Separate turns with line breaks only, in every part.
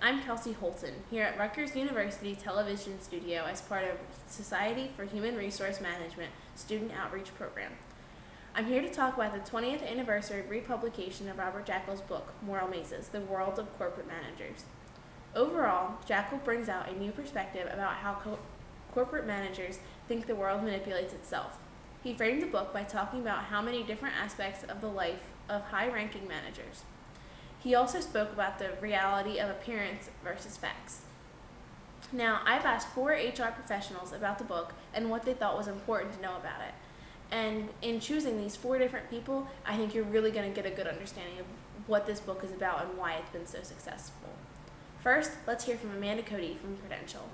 I'm Kelsea Holton, here at Rutgers University Television Studio as part of Society for Human Resource Management Student Outreach Program. I'm here to talk about the 20th anniversary republication of Robert Jackal's book, Moral Mazes, The World of Corporate Managers. Overall, Jackal brings out a new perspective about how corporate managers think the world manipulates itself. He framed the book by talking about how many different aspects of the life of high-ranking managers. He also spoke about the reality of appearance versus facts. Now, I've asked 4 HR professionals about the book and what they thought was important to know about it. And in choosing these 4 different people, I think you're really going to get a good understanding of what this book is about and why it's been so successful. First, let's hear from Amanda Cody from Prudential.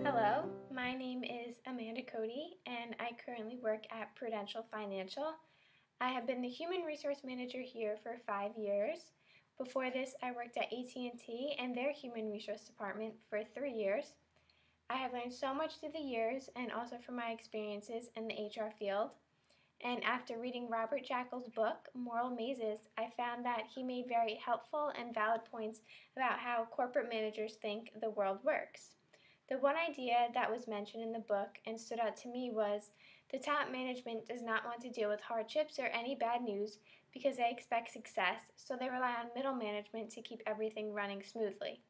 Hello, my name is Amanda Cody, and I currently work at Prudential Financial. I have been the Human Resource Manager here for 5 years. Before this, I worked at AT&T and their Human Resource Department for 3 years. I have learned so much through the years and also from my experiences in the HR field. And after reading Robert Jackal's book, Moral Mazes, I found that he made very helpful and valid points about how corporate managers think the world works. The one idea that was mentioned in the book and stood out to me was the top management does not want to deal with hardships or any bad news because they expect success, so they rely on middle management to keep everything running smoothly.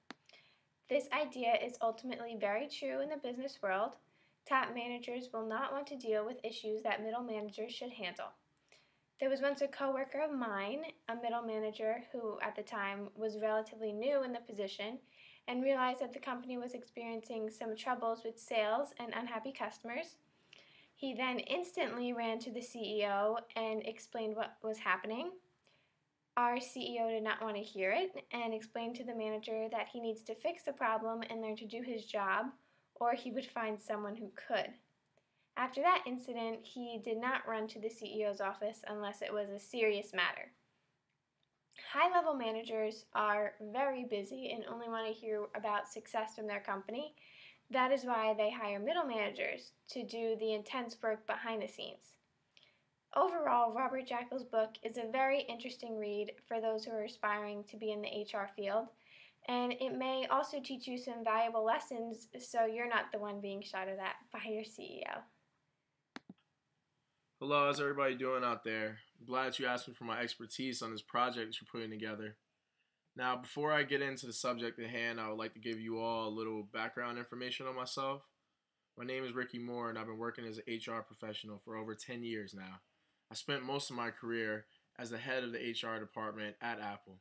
This idea is ultimately very true in the business world. Top managers will not want to deal with issues that middle managers should handle. There was once a coworker of mine, a middle manager who at the time was relatively new in the position, and realized that the company was experiencing some troubles with sales and unhappy customers. He then instantly ran to the CEO and explained what was happening. Our CEO did not want to hear it and explained to the manager that he needs to fix the problem and learn to do his job, or he would find someone who could. After that incident, he did not run to the CEO's office unless it was a serious matter. High-level managers are very busy and only want to hear about success from their company. That is why they hire middle managers to do the intense work behind the scenes. Overall, Robert Jackal's book is a very interesting read for those who are aspiring to be in the HR field, and it may also teach you some valuable lessons so you're not the one being shouted at by your CEO.
Hello, how's everybody doing out there? I'm glad you asked me for my expertise on this project that you're putting together. Now, before I get into the subject at hand, I would like to give you all a little background information on myself. My name is Ricky Moore, and I've been working as an HR professional for over 10 years now. I spent most of my career as the head of the HR department at Apple.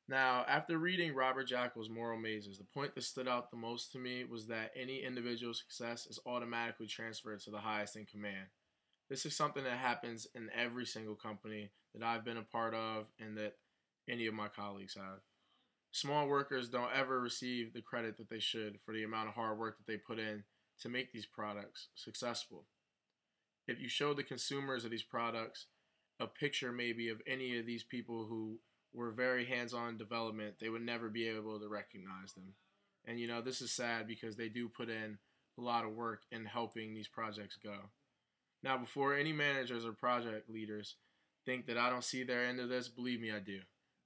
Now, after reading Robert Jackal's Moral Mazes, the point that stood out the most to me was that any individual success is automatically transferred to the highest in command. This is something that happens in every single company that I've been a part of and that any of my colleagues have. Small workers don't ever receive the credit that they should for the amount of hard work that they put in to make these products successful. If you show the consumers of these products a picture maybe of any of these people who were very hands-on in development, they would never be able to recognize them. And this is sad because they do put in a lot of work in helping these projects go. Now, before any managers or project leaders think that I don't see their end of this, believe me, I do.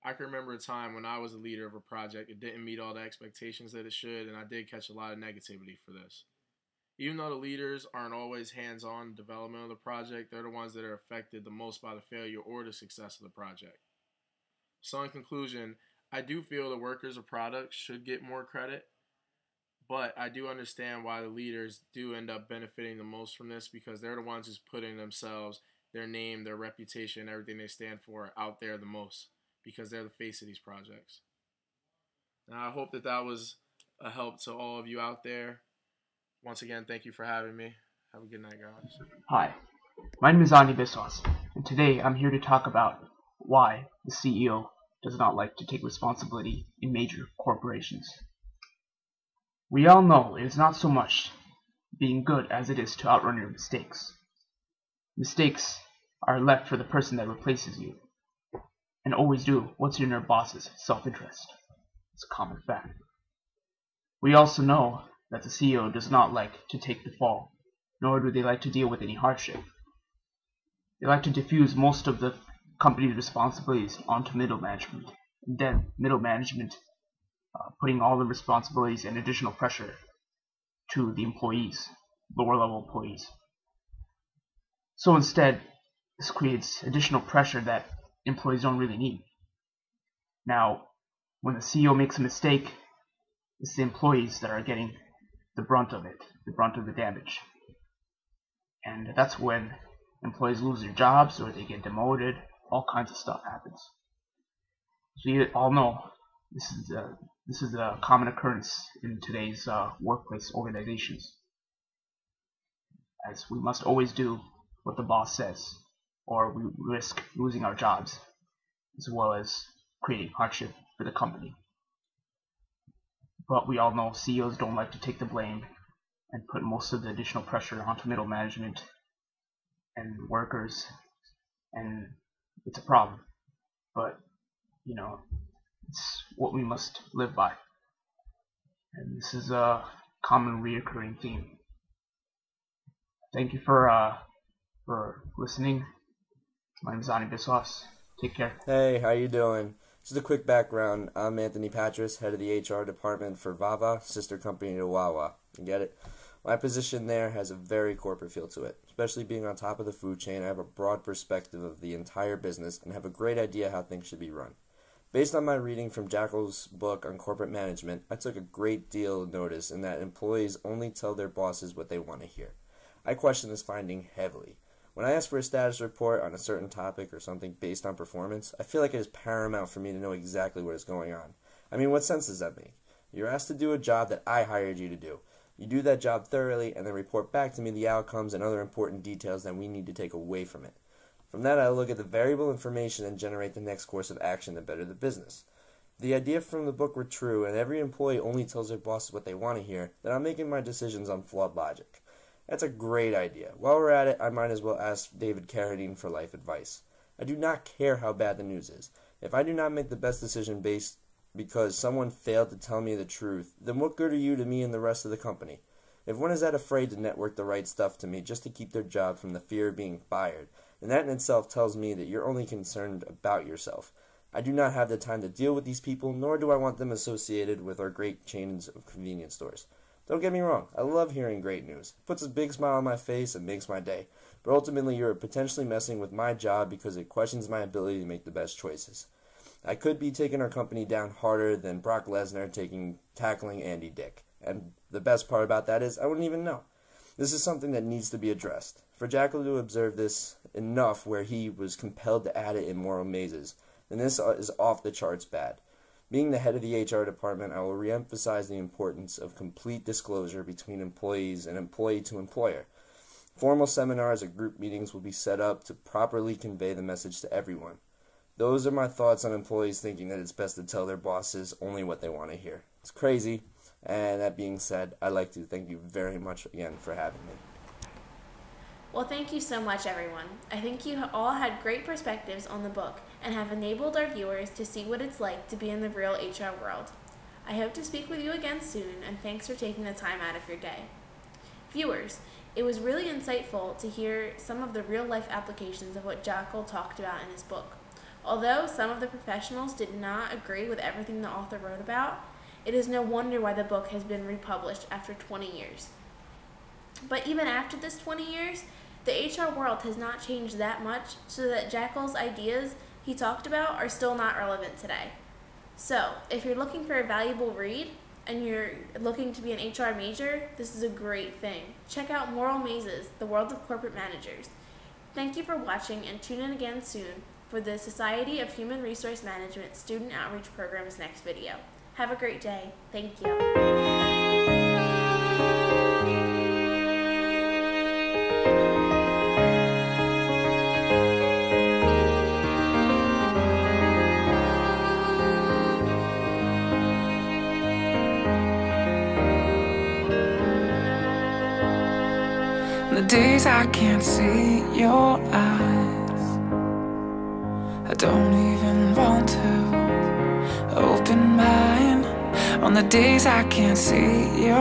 I can remember a time when I was a leader of a project, it didn't meet all the expectations that it should, and I did catch a lot of negativity for this. Even though the leaders aren't always hands-on in development of the project, they're the ones that are affected the most by the failure or the success of the project. So in conclusion, I do feel the workers of products should get more credit, but I do understand why the leaders do end up benefiting the most from this because they're the ones who's putting themselves, their name, their reputation, everything they stand for out there the most because they're the face of these projects. Now, I hope that was a help to all of you out there. Once again, thank you for having me. Have a good night, guys.
Hi, my name is Biswas, and today I'm here to talk about why the CEO does not like to take responsibility in major corporations. We all know it is not so much being good as it is to outrun your mistakes. Mistakes are left for the person that replaces you, and always do what's in your boss's self-interest. It's a common fact. We also know that the CEO does not like to take the fall nor do they like to deal with any hardship. They like to diffuse most of the company's responsibilities onto middle management, and then middle management putting all the responsibilities and additional pressure to the employees, lower level employees. So instead, this creates additional pressure that employees don't really need. Now, when the CEO makes a mistake, it's the employees that are getting the brunt of it, the brunt of the damage. And that's when employees lose their jobs or they get demoted, all kinds of stuff happens. So you all know this is a common occurrence in today's workplace organizations, as we must always do what the boss says, or we risk losing our jobs, as well as creating hardship for the company. But we all know CEOs don't like to take the blame and put most of the additional pressure onto middle management and workers, and it's a problem. But it's what we must live by, and this is a common reoccurring theme. Thank you for listening. My name is Biswas. Take care.
Hey, how you doing? Just a quick background. I'm Anthony Patras, head of the HR department for Vava, sister company to Wawa. You get it? My position there has a very corporate feel to it. Especially being on top of the food chain, I have a broad perspective of the entire business and have a great idea how things should be run. Based on my reading from Jackal's book on corporate management, I took a great deal of notice in that employees only tell their bosses what they want to hear. I question this finding heavily. When I ask for a status report on a certain topic or something based on performance, I feel like it is paramount for me to know exactly what is going on. I mean, what sense does that make? You're asked to do a job that I hired you to do. You do that job thoroughly and then report back to me the outcomes and other important details that we need to take away from it. From that, I look at the variable information and generate the next course of action to better the business. If the idea from the book were true and every employee only tells their bosses what they want to hear, then I'm making my decisions on flawed logic. That's a great idea. While we're at it, I might as well ask David Carradine for life advice. I do not care how bad the news is. If I do not make the best decision based because someone failed to tell me the truth, then what good are you to me and the rest of the company? If one is that afraid to network the right stuff to me just to keep their job from the fear of being fired, then that in itself tells me that you're only concerned about yourself. I do not have the time to deal with these people, nor do I want them associated with our great chains of convenience stores. Don't get me wrong, I love hearing great news. It puts a big smile on my face and makes my day. But ultimately, you're potentially messing with my job because it questions my ability to make the best choices. I could be taking our company down harder than Brock Lesnar tackling Andy Dick. And the best part about that is I wouldn't even know. This is something that needs to be addressed. For Jackal to observe this enough where he was compelled to add it in Moral Mazes, then this is off the charts bad. Being the head of the HR department, I will reemphasize the importance of complete disclosure between employees and employee to employer. Formal seminars or group meetings will be set up to properly convey the message to everyone. Those are my thoughts on employees thinking that it's best to tell their bosses only what they want to hear. It's crazy, and that being said, I'd like to thank you very much again for having me.
Well, thank you so much, everyone. I think you all had great perspectives on the book and have enabled our viewers to see what it's like to be in the real HR world. I hope to speak with you again soon, and thanks for taking the time out of your day. Viewers, it was really insightful to hear some of the real-life applications of what Jackal talked about in his book. Although some of the professionals did not agree with everything the author wrote about, it is no wonder why the book has been republished after 20 years. But even after this 20 years, the HR world has not changed that much so that Jackal's ideas he talked about are still not relevant today. So, if you're looking for a valuable read and you're looking to be an HR major, this is a great thing. Check out Moral Mazes, The World of Corporate Managers. Thank you for watching, and tune in again soon for the Society of Human Resource Management Student Outreach Program's next video. Have a great day. Thank you.
The days I can't see your eyes, I don't even want to open mine. On the days I can't see your